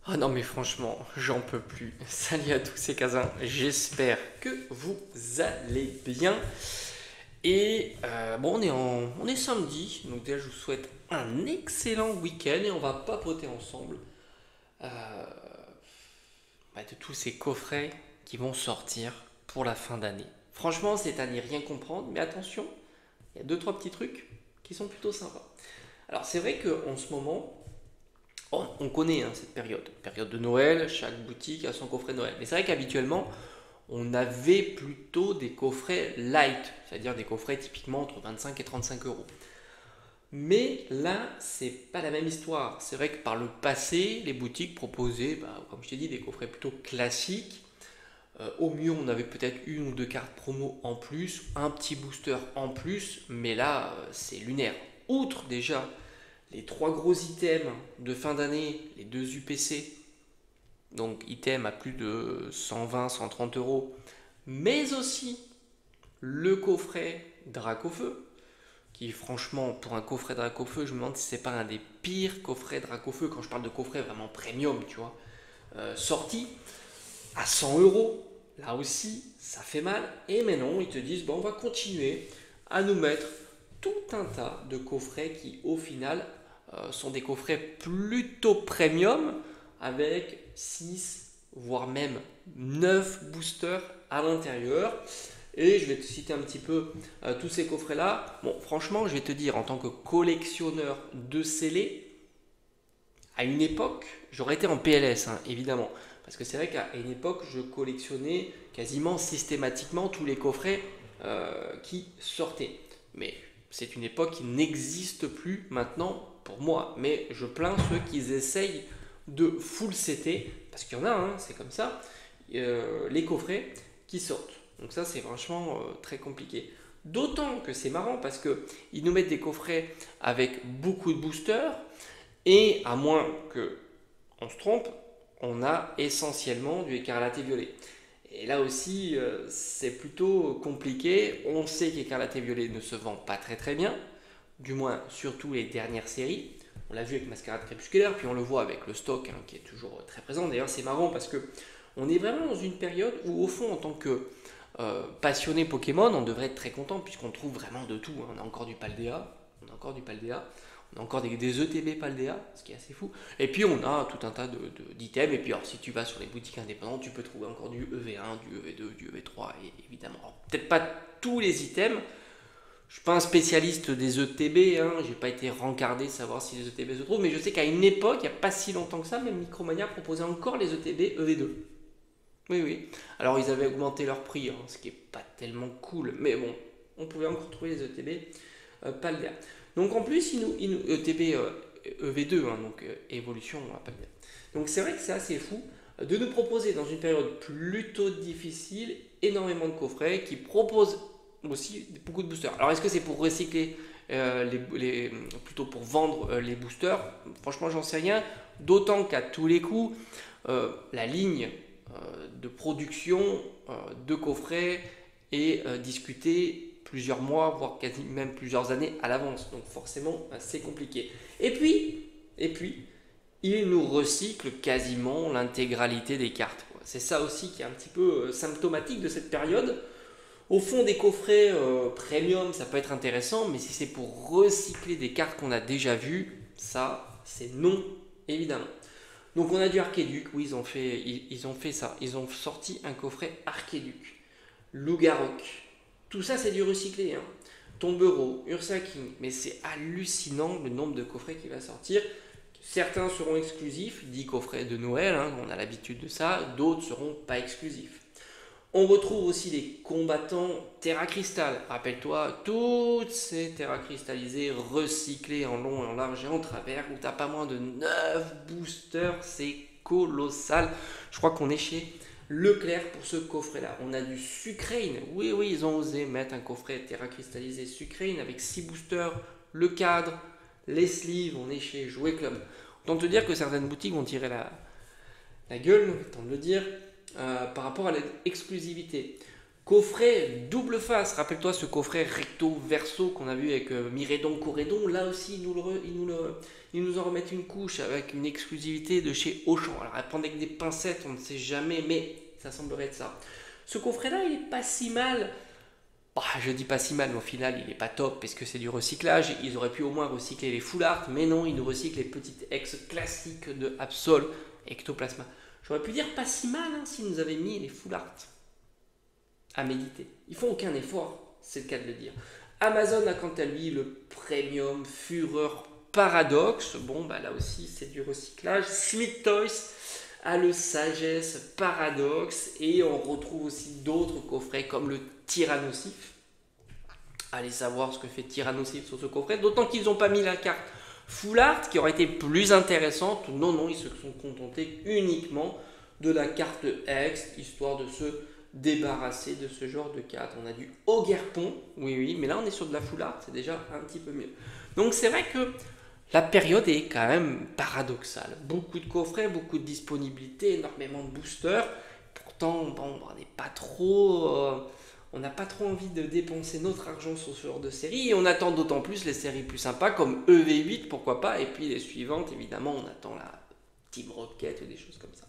Oh non mais franchement, j'en peux plus. Salut à tous, c'est Kazin. J'espère que vous allez bien. Bon, on est samedi, donc déjà je vous souhaite un excellent week-end et on va papoter ensemble euh, de tous ces coffrets qui vont sortir pour la fin d'année. Franchement, c'est à n'y rien comprendre, mais attention, il y a deux trois petits trucs qui sont plutôt sympas. Alors c'est vrai qu'en ce moment, on connaît cette période de Noël, chaque boutique a son coffret de Noël. Mais c'est vrai qu'habituellement, on avait plutôt des coffrets light, c'est-à-dire des coffrets typiquement entre 25 et 35 euros. Mais là, c'est pas la même histoire. C'est vrai que par le passé, les boutiques proposaient, comme je t'ai dit, des coffrets plutôt classiques. Au mieux, on avait peut-être une ou deux cartes promo en plus, un petit booster en plus, mais là, c'est lunaire. Outre déjà les trois gros items de fin d'année, les deux UPC, donc items à plus de 120-130 euros, mais aussi le coffret Dracofeu, qui franchement, pour un coffret Dracofeu, je me demande si c'est pas un des pires coffrets Dracofeu, quand je parle de coffret vraiment premium, tu vois, sorti à 100 euros. Là aussi, ça fait mal. Et maintenant, ils te disent, bon, on va continuer à nous mettre tout un tas de coffrets qui, au final, sont des coffrets plutôt premium avec 6 voire même 9 boosters à l'intérieur. Et je vais te citer un petit peu tous ces coffrets-là. Bon, franchement, je vais te dire, en tant que collectionneur de scellés, à une époque, j'aurais été en PLS, évidemment. Parce que c'est vrai qu'à une époque, je collectionnais quasiment systématiquement tous les coffrets qui sortaient. Mais c'est une époque qui n'existe plus maintenant pour moi. Mais je plains ceux qui essayent de full CT, parce qu'il y en a, c'est comme ça, les coffrets qui sortent. Donc ça, c'est franchement très compliqué. D'autant que c'est marrant parce qu'ils nous mettent des coffrets avec beaucoup de boosters, et à moins que on se trompe, on a essentiellement du écarlate violet. Et là aussi, c'est plutôt compliqué. On sait qu'écarlate violet ne se vend pas très très bien, du moins surtout les dernières séries. On l'a vu avec Mascarade Crépusculaire, puis on le voit avec le stock qui est toujours très présent. D'ailleurs, c'est marrant parce que on est vraiment dans une période où, au fond, en tant que passionné Pokémon, on devrait être très content puisqu'on trouve vraiment de tout. On a encore du Paldea, on a encore du Paldea, on a encore des ETB Paldea, ce qui est assez fou. Et puis on a tout un tas d'items. Et puis alors, si tu vas sur les boutiques indépendantes, tu peux trouver encore du EV1, du EV2, du EV3, et évidemment. Peut-être pas tous les items. Je suis pas un spécialiste des ETB, j'ai pas été rencardé savoir si les ETB se trouvent, mais je sais qu'à une époque, il n'y a pas si longtemps que ça, même Micromania proposait encore les ETB EV2. Oui, oui. Alors ils avaient augmenté leur prix, ce qui est pas tellement cool, mais bon, on pouvait encore trouver les ETB Paldea. Donc en plus, ils nous ETB EV2, donc évolution Paldea. Donc c'est vrai que c'est assez fou de nous proposer dans une période plutôt difficile énormément de coffrets qui proposent aussi beaucoup de boosters. Alors est-ce que c'est pour recycler plutôt pour vendre les boosters? Franchement, j'en sais rien. D'autant qu'à tous les coups, la ligne de production de coffrets est discutée plusieurs mois, voire quasi même plusieurs années à l'avance. Donc forcément, c'est compliqué. Et puis, il nous recycle quasiment l'intégralité des cartes. C'est ça aussi qui est un petit peu symptomatique de cette période. Au fond, des coffrets premium, ça peut être intéressant, mais si c'est pour recycler des cartes qu'on a déjà vues, ça, c'est non, évidemment. Donc on a du Archéduc, oui, ils ont fait ça. Ils ont sorti un coffret Archéduc, Lougarok. Tout ça, c'est du recyclé. Tombereau, Ursa King, mais c'est hallucinant le nombre de coffrets qui va sortir. Certains seront exclusifs, 10 coffrets de Noël, on a l'habitude de ça, d'autres seront pas exclusifs. On retrouve aussi les combattants Terra Crystal. Rappelle-toi, toutes ces Terra cristallisées recyclées en long et en large et en travers, où tu n'as pas moins de 9 boosters, c'est colossal. Je crois qu'on est chez Leclerc pour ce coffret-là. On a du Sucrane. Oui, oui, ils ont osé mettre un coffret Terra cristallisé Sucrane avec 6 boosters, le cadre, les sleeves. On est chez Jouet Club. Autant te dire que certaines boutiques vont tirer la gueule, autant de le dire, par rapport à l'exclusivité. Coffret double face, rappelle-toi ce coffret recto verso qu'on a vu avec Miredon Corédon, là aussi ils nous en remettent une couche avec une exclusivité de chez Auchan. Alors à prendre avec des pincettes, on ne sait jamais, mais ça semblerait être ça. Ce coffret là il est pas si mal. Bah, je dis pas si mal, mais au final il est pas top parce que c'est du recyclage. Ils auraient pu au moins recycler les full art, mais non, ils nous recyclent les petites ex classiques de Absol, Ectoplasma. J'aurais pu dire pas si mal s'ils nous avaient mis les full art. À méditer. Ils font aucun effort, c'est le cas de le dire. Amazon a quant à lui le Premium Fureur Paradox. Bon, bah là aussi, c'est du recyclage. Smith Toys a le Sagesse Paradox. Et on retrouve aussi d'autres coffrets comme le Tyrannosif. Allez savoir ce que fait Tyrannosif sur ce coffret. D'autant qu'ils n'ont pas mis la carte Full Art qui aurait été plus intéressante. Non, non, ils se sont contentés uniquement de la carte X, histoire de se débarrasser de ce genre de carte. On a du Oguerpon, oui, mais là on est sur de la full art, c'est déjà un petit peu mieux. Donc c'est vrai que la période est quand même paradoxale. Beaucoup de coffrets, beaucoup de disponibilité, énormément de boosters. Pourtant, bon, on n'est pas trop... on n'a pas trop envie de dépenser notre argent sur ce genre de série et on attend d'autant plus les séries plus sympas comme EV8, pourquoi pas, et puis les suivantes, évidemment, on attend la Team Rocket ou des choses comme ça.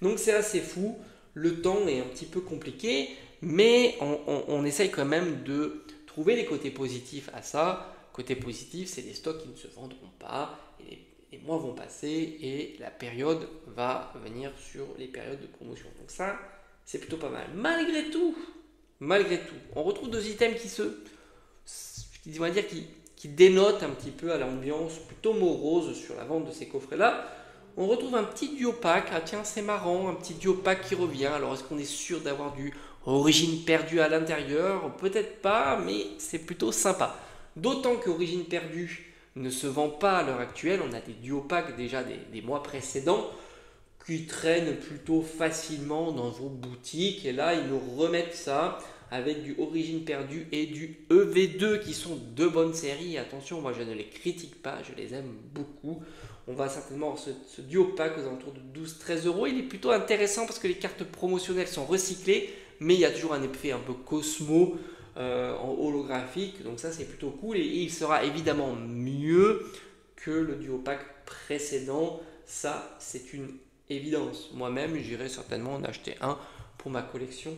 Donc c'est assez fou. Le temps est un petit peu compliqué, mais on essaye quand même de trouver les côtés positifs à ça. Côté positif, c'est des stocks qui ne se vendront pas, et les mois vont passer, et la période va venir sur les périodes de promotion. Donc ça, c'est plutôt pas mal. Malgré tout, on retrouve deux items on va dire, qui dénotent un petit peu à l'ambiance plutôt morose sur la vente de ces coffrets-là. On retrouve un petit duo pack, ah tiens c'est marrant, un petit duo pack qui revient. Alors est-ce qu'on est sûr d'avoir du Origine Perdue à l'intérieur? Peut-être pas, mais c'est plutôt sympa. D'autant que Origine Perdue ne se vend pas à l'heure actuelle. On a des duo packs déjà des mois précédents qui traînent plutôt facilement dans vos boutiques. Et là ils nous remettent ça avec du Origine Perdue et du EV2 qui sont deux bonnes séries. Attention, moi je ne les critique pas, je les aime beaucoup. On va certainement avoir ce duo pack aux alentours de 12-13 euros. Il est plutôt intéressant parce que les cartes promotionnelles sont recyclées, mais il y a toujours un effet un peu Cosmo en holographique. Donc ça, c'est plutôt cool. Et il sera évidemment mieux que le duo pack précédent. Ça, c'est une évidence. Moi-même, j'irai certainement en acheter un pour ma collection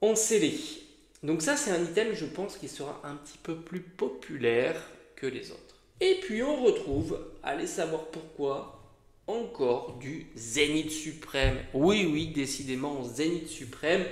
en scellé. Donc ça, c'est un item, je pense, qui sera un petit peu plus populaire que les autres. Et puis on retrouve, allez savoir pourquoi, encore du Zénith Suprême. Oui, décidément, Zénith Suprême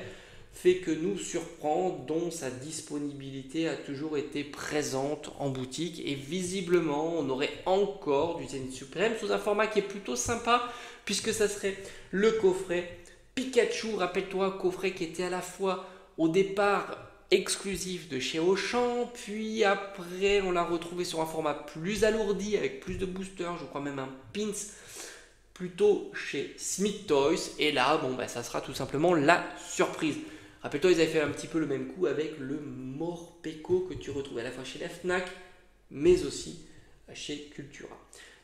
fait que nous surprend, dont sa disponibilité a toujours été présente en boutique. Et visiblement, on aurait encore du Zénith Suprême sous un format qui est plutôt sympa, puisque ça serait le coffret Pikachu. Rappelle-toi, coffret qui était à la fois au départ exclusif de chez Auchan, puis après on l'a retrouvé sur un format plus alourdi avec plus de boosters, je crois même un pins plutôt chez Smith Toys, et là ça sera tout simplement la surprise. Rappelle-toi, ils avaient fait un petit peu le même coup avec le Morpeko que tu retrouves à la fois chez la Fnac mais aussi chez Cultura.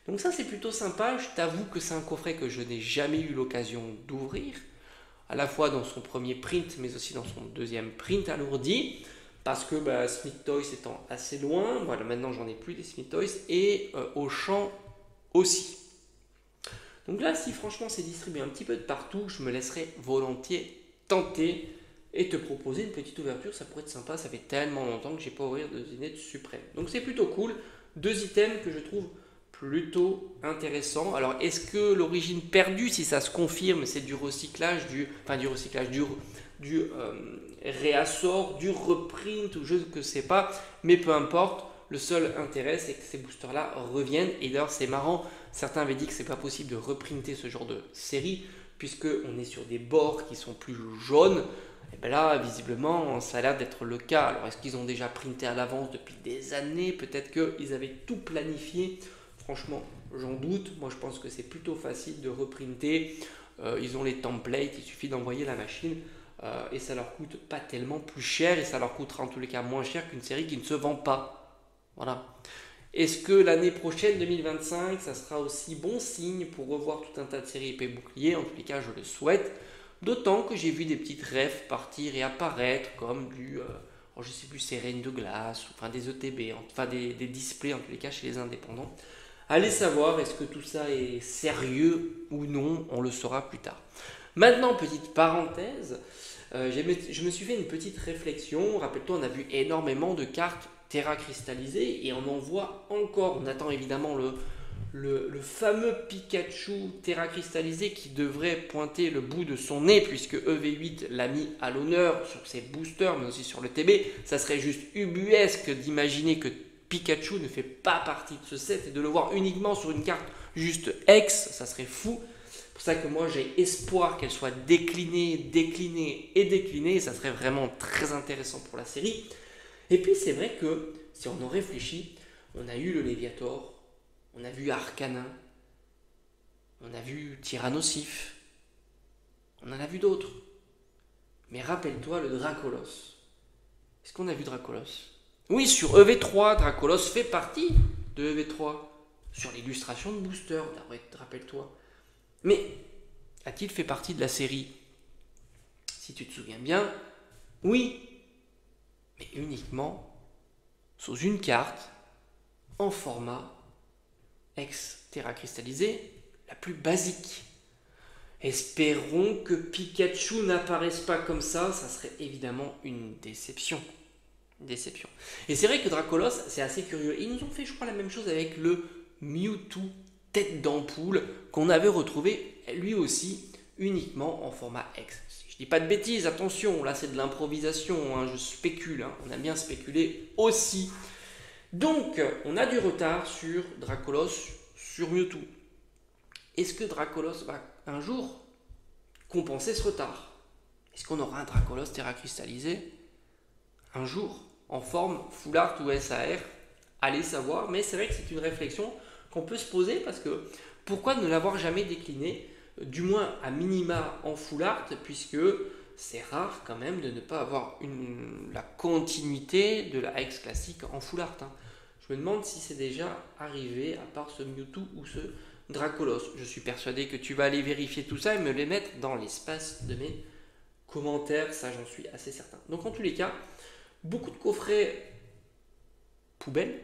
Donc ça c'est plutôt sympa. Je t'avoue que c'est un coffret que je n'ai jamais eu l'occasion d'ouvrir, à la fois dans son premier print, mais aussi dans son deuxième print alourdi, parce que Smith Toys étant assez loin, voilà, maintenant j'en ai plus des Smith Toys, et Auchan aussi. Donc là, si franchement c'est distribué un petit peu de partout, je me laisserai volontiers tenter et te proposer une petite ouverture, ça pourrait être sympa, ça fait tellement longtemps que j'ai pas ouvert de Zénith Suprême. Donc c'est plutôt cool, deux items que je trouve plutôt intéressant. Alors est-ce que l'Origine Perdue, si ça se confirme, c'est du recyclage, du réassort, du reprint ou je ne sais pas, mais peu importe. Le seul intérêt, c'est que ces boosters là reviennent. Et d'ailleurs c'est marrant, certains avaient dit que c'est pas possible de reprinter ce genre de série puisque on est sur des bords qui sont plus jaunes. Et bien là, visiblement, ça a l'air d'être le cas. Alors est-ce qu'ils ont déjà printé à l'avance depuis des années? Peut-être qu'ils avaient tout planifié. Franchement, j'en doute. Moi, je pense que c'est plutôt facile de reprinter. Ils ont les templates, il suffit d'envoyer la machine et ça leur coûte pas tellement plus cher et ça leur coûtera en tous les cas moins cher qu'une série qui ne se vend pas. Voilà. Est-ce que l'année prochaine, 2025, ça sera aussi bon signe pour revoir tout un tas de séries épée bouclier? En tous les cas, je le souhaite. D'autant que j'ai vu des petites refs partir et apparaître comme je sais plus, c'est Reine de Glace, enfin des ETB, enfin des displays en tous les cas chez les indépendants. Allez savoir est-ce que tout ça est sérieux ou non, on le saura plus tard. Maintenant, petite parenthèse, je me suis fait une petite réflexion. Rappelle-toi, on a vu énormément de cartes Terra cristallisées et on en voit encore. On attend évidemment le fameux Pikachu Terra cristallisé qui devrait pointer le bout de son nez puisque EV8 l'a mis à l'honneur sur ses boosters mais aussi sur le TB. Ça serait juste ubuesque d'imaginer que Pikachu ne fait pas partie de ce set et de le voir uniquement sur une carte juste X, ça serait fou. C'est pour ça que moi j'ai espoir qu'elle soit déclinée, déclinée et déclinée. Ça serait vraiment très intéressant pour la série. Et puis c'est vrai que si on en réfléchit, on a eu le Léviator, on a vu Arcanin, on a vu Tyrannosif, on en a vu d'autres. Mais rappelle-toi le Dracolos. Est-ce qu'on a vu Dracolos? Oui, sur EV3, Dracolos fait partie de EV3. Sur l'illustration de Booster, rappelle-toi. Mais a-t-il fait partie de la série? Si tu te souviens bien, oui. Mais uniquement sous une carte en format Terra cristallisé, la plus basique. Espérons que Pikachu n'apparaisse pas comme ça serait évidemment une déception. Déception. Et c'est vrai que Dracolos, c'est assez curieux. Ils nous ont fait, je crois, la même chose avec le Mewtwo tête d'ampoule qu'on avait retrouvé lui aussi uniquement en format X. Je dis pas de bêtises, attention, là c'est de l'improvisation, hein, je spécule, hein, on a bien spéculé aussi. Donc, on a du retard sur Dracolos, sur Mewtwo. Est-ce que Dracolos va un jour compenser ce retard? Est-ce qu'on aura un Dracolos Terra cristallisé un jour en forme Full Art ou SAR? Allez savoir, mais c'est vrai que c'est une réflexion qu'on peut se poser parce que pourquoi ne l'avoir jamais décliné, du moins à minima en Full Art, puisque c'est rare quand même de ne pas avoir la continuité de la X classique en Full Art. Hein. Je me demande si c'est déjà arrivé à part ce Mewtwo ou ce Dracolos. Je suis persuadé que tu vas aller vérifier tout ça et me les mettre dans l'espace de mes commentaires, ça j'en suis assez certain. Donc en tous les cas, beaucoup de coffrets poubelles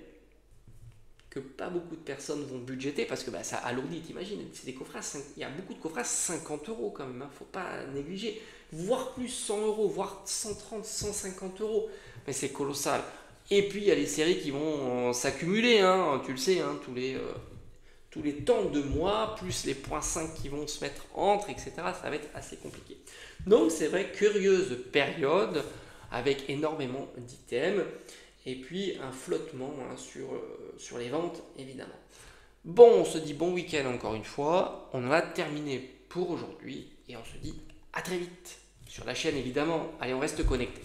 que pas beaucoup de personnes vont budgéter parce que ça alourdit, t'imagines, c'est des coffrets il y a beaucoup de coffrets à 50 € quand même, hein, faut pas négliger, voire plus 100 €, voire 130, 150 €, mais c'est colossal. Et puis il y a les séries qui vont s'accumuler, hein, tu le sais, hein, tous les temps de mois, plus les points 5 qui vont se mettre entre, etc. Ça va être assez compliqué. Donc c'est vrai, curieuse période, avec énormément d'items, et puis un flottement hein, sur les ventes, évidemment. Bon, on se dit bon week-end encore une fois, on en a terminé pour aujourd'hui, et on se dit à très vite, sur la chaîne évidemment. Allez, on reste connecté.